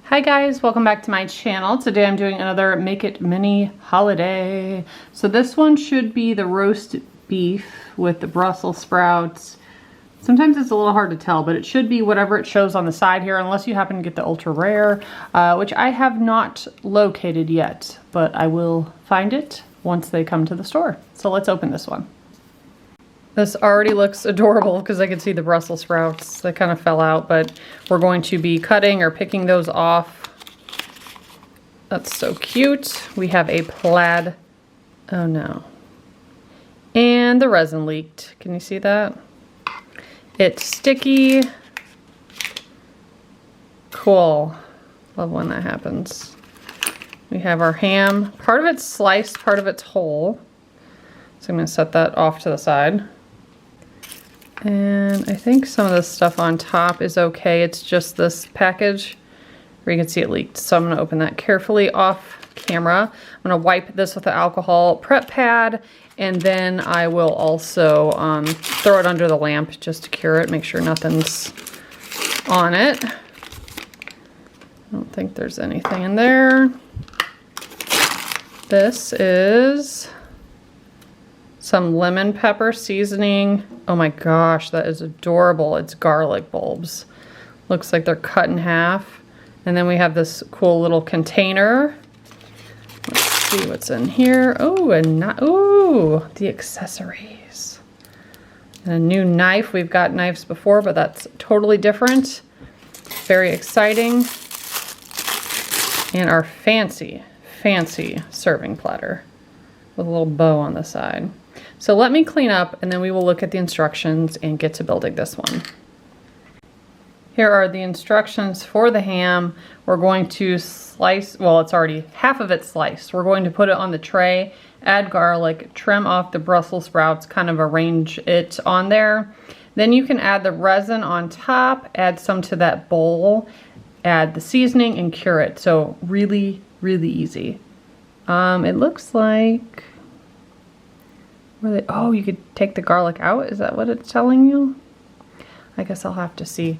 Hi guys, welcome back to my channel. Today I'm doing another Make It Mini holiday. So this one should be the roast beef with the Brussels sprouts. Sometimes it's a little hard to tell, but it should be whatever it shows on the side here, unless you happen to get the ultra rare, which I have not located yet, but I will find it once they come to the store. So let's open this one. This already looks adorable because I can see the Brussels sprouts that kind of fell out, but we're going to be cutting or picking those off. That's so cute. We have a plaid, oh no. And the resin leaked. Can you see that? It's sticky. Cool. Love when that happens. We have our ham. Part of it's sliced, part of it's whole. So I'm going to set that off to the side. And I think some of this stuff on top is okay. It's just this package where you can see it leaked. So I'm going to open that carefully off camera. I'm going to wipe this with the alcohol prep pad, and then I will also throw it under the lamp just to cure it, make sure nothing's on it. I don't think there's anything in there. This is some lemon pepper seasoning. Oh my gosh, that is adorable. It's garlic bulbs. Looks like they're cut in half. And then we have this cool little container. Let's see what's in here. Oh, ooh, the accessories. And a new knife. We've got knives before, but that's totally different. Very exciting. And our fancy serving platter with a little bow on the side. So let me clean up and then we will look at the instructions and get to building this one. Here are the instructions for the ham. We're going to slice, well, it's already half of it sliced. We're going to put it on the tray, add garlic, trim off the Brussels sprouts, kind of arrange it on there. Then you can add the resin on top, add some to that bowl, add the seasoning and cure it. So really, really easy. It looks like, oh, you could take the garlic out? Is that what it's telling you? I guess I'll have to see.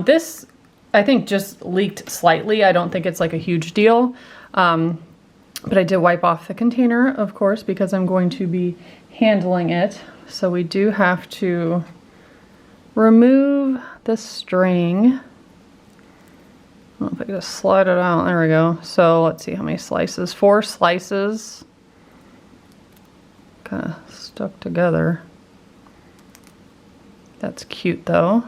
This, I think, just leaked slightly. I don't think it's like a huge deal. But I did wipe off the container, of course, because I'm going to be handling it. So we do have to remove the string. I don't know if I can just slide it out. There we go. So let's see how many slices. 4 slices. Kind of stuck together. That's cute though.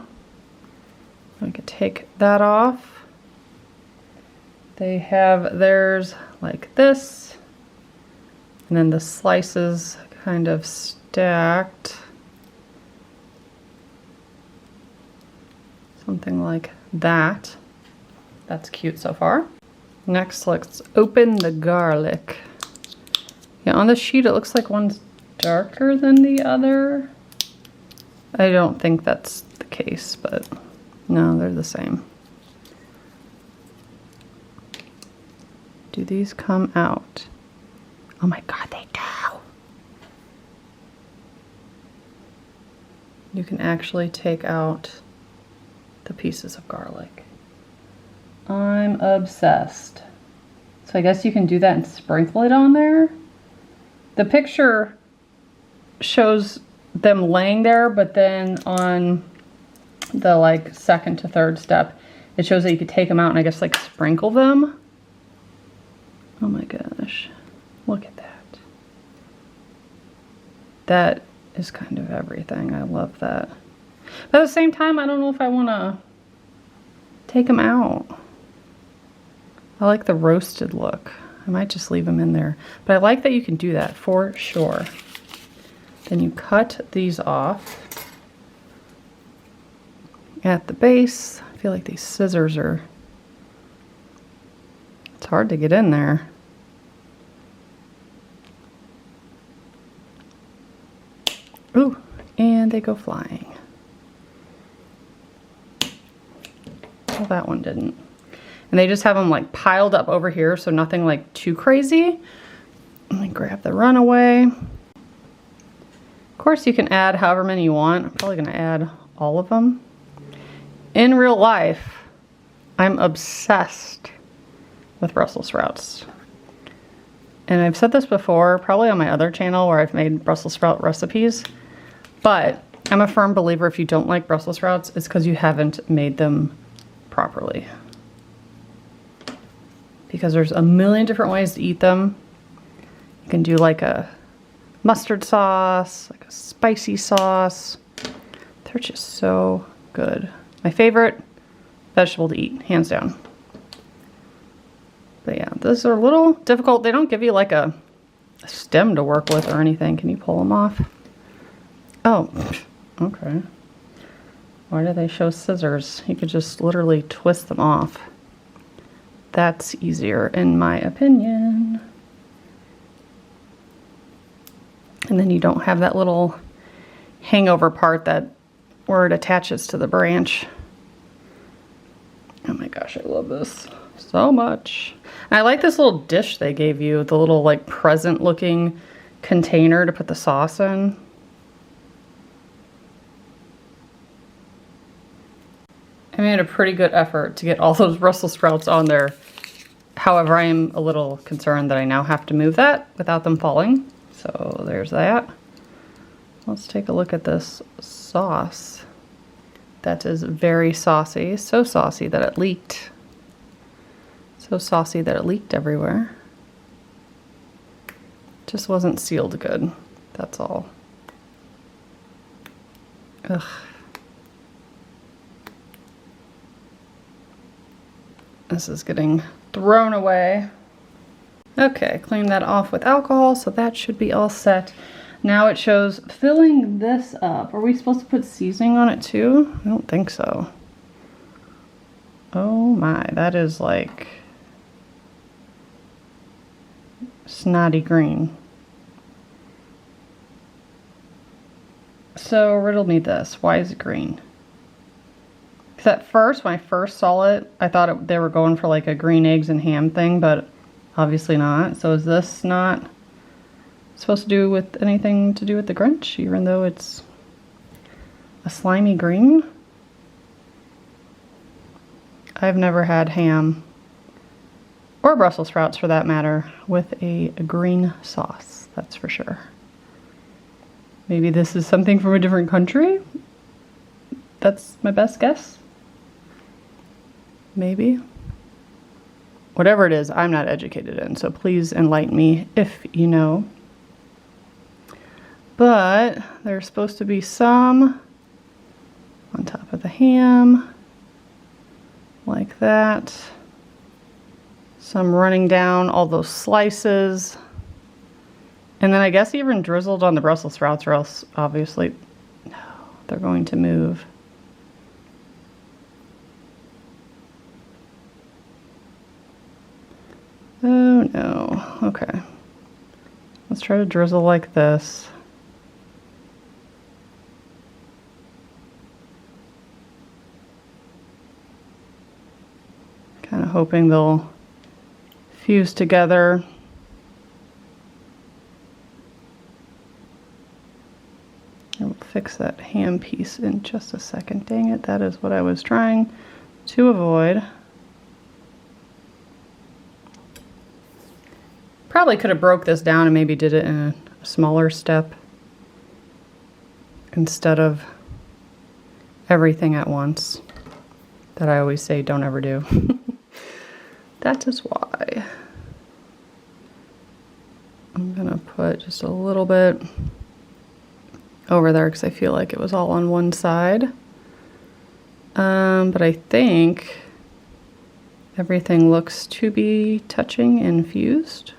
I could take that off. They have theirs like this. And then the slices kind of stacked. Something like that. That's cute so far. Next, let's open the garlic. Yeah, on the sheet it looks like one's darker than the other. I don't think that's the case, but no, they're the same. Do these come out? Oh my God, they do. You can actually take out the pieces of garlic. I'm obsessed. So I guess you can do that and sprinkle it on there. The picture shows them laying there, but then on the like second to third step, it shows that you could take them out and I guess like sprinkle them. Oh my gosh, look at that. That is kind of everything. I love that. But at the same time, I don't know if I want to take them out. I like the roasted look. I might just leave them in there. But I like that you can do that for sure. Then you cut these off at the base. I feel like these scissors are, it's hard to get in there. Ooh, and they go flying. Well, that one didn't. And they just have them like piled up over here, so nothing like too crazy. Let me grab the runaway. Of course, you can add however many you want. I'm probably gonna add all of them. In real life, I'm obsessed with Brussels sprouts. And I've said this before, probably on my other channel where I've made Brussels sprout recipes, but I'm a firm believer if you don't like Brussels sprouts, it's because you haven't made them properly. Because there's a million different ways to eat them. You can do like a mustard sauce, like a spicy sauce. They're just so good. My favorite vegetable to eat, hands down. But yeah, those are a little difficult. They don't give you like a stem to work with or anything. Can you pull them off? Oh, okay. Why do they show scissors? You could just literally twist them off. That's easier in my opinion. And then you don't have that little hangover part that where it attaches to the branch. Oh my gosh, I love this so much. And I like this little dish they gave you, the little like present looking container to put the sauce in. I made a pretty good effort to get all those Brussels sprouts on there. However, I am a little concerned that I now have to move that without them falling. So there's that. Let's take a look at this sauce. That is very saucy. So saucy that it leaked. So saucy that it leaked everywhere. Just wasn't sealed good. That's all. Ugh. This is getting thrown away. Okay, clean that off with alcohol, so that should be all set. Now it shows filling this up. Are we supposed to put seasoning on it too? I don't think so. Oh my, that is like snotty green. So riddle me this, why is it green? Because at first, when I first saw it, I thought they were going for like a green eggs and ham thing, but obviously not. So is this not supposed to do with anything to do with the Grinch, even though it's a slimy green? I've never had ham, or Brussels sprouts for that matter, with a green sauce, that's for sure. Maybe this is something from a different country? That's my best guess. Maybe. Whatever it is, I'm not educated in, so please enlighten me if you know. But there's supposed to be some on top of the ham, like that. Some running down all those slices. And then I guess even drizzled on the Brussels sprouts, or else obviously, no, they're going to move. Oh no, okay. Let's try to drizzle like this. Kind of hoping they'll fuse together. I'll fix that ham piece in just a second. Dang it, that is what I was trying to avoid. Probably could have broke this down and maybe did it in a smaller step instead of everything at once that I always say don't ever do. That is why. I'm gonna put just a little bit over there because I feel like it was all on one side. But I think everything looks to be touching and fused.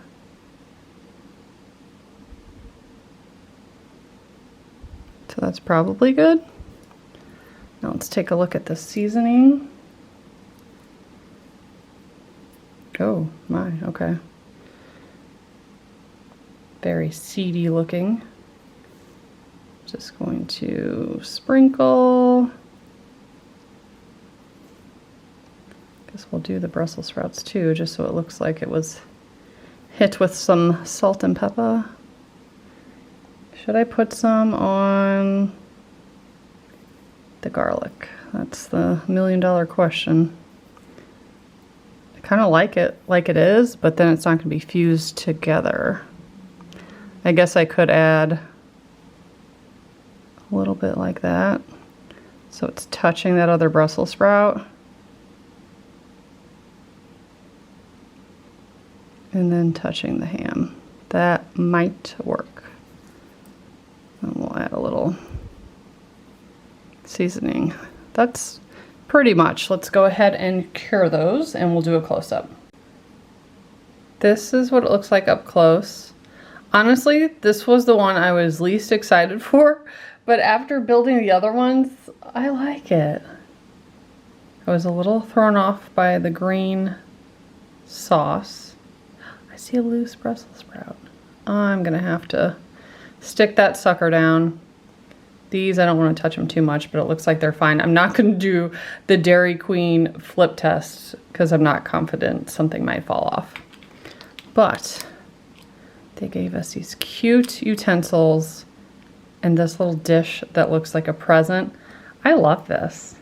So that's probably good. Now let's take a look at the seasoning. Oh my, okay. Very seedy looking. Just going to sprinkle. Guess we'll do the Brussels sprouts too, just so it looks like it was hit with some salt and pepper. Should I put some on the garlic? That's the $1,000,000 question. I kind of like it is, but then it's not going to be fused together. I guess I could add a little bit like that, so it's touching that other Brussels sprout. And then touching the ham. That might work. And we'll add a little seasoning. That's pretty much. Let's go ahead and cure those and we'll do a close-up. This is what it looks like up close. Honestly, this was the one I was least excited for, but after building the other ones, I like it. I was a little thrown off by the green sauce. I see a loose Brussels sprout. I'm gonna have to stick that sucker down. These, I don't want to touch them too much, but it looks like they're fine. I'm not going to do the Dairy Queen flip test because I'm not confident something might fall off. But they gave us these cute utensils and this little dish that looks like a present. I love this.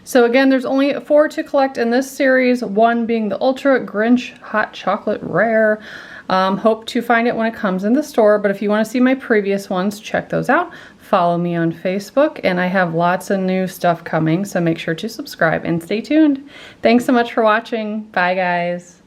So again, there's only 4 to collect in this series, 1 being the Ultra Grinch Hot Chocolate Rare. Hope to find it when it comes in the store, but if you want to see my previous ones, check those out. Follow me on Facebook, and I have lots of new stuff coming, so make sure to subscribe and stay tuned. Thanks so much for watching. Bye, guys.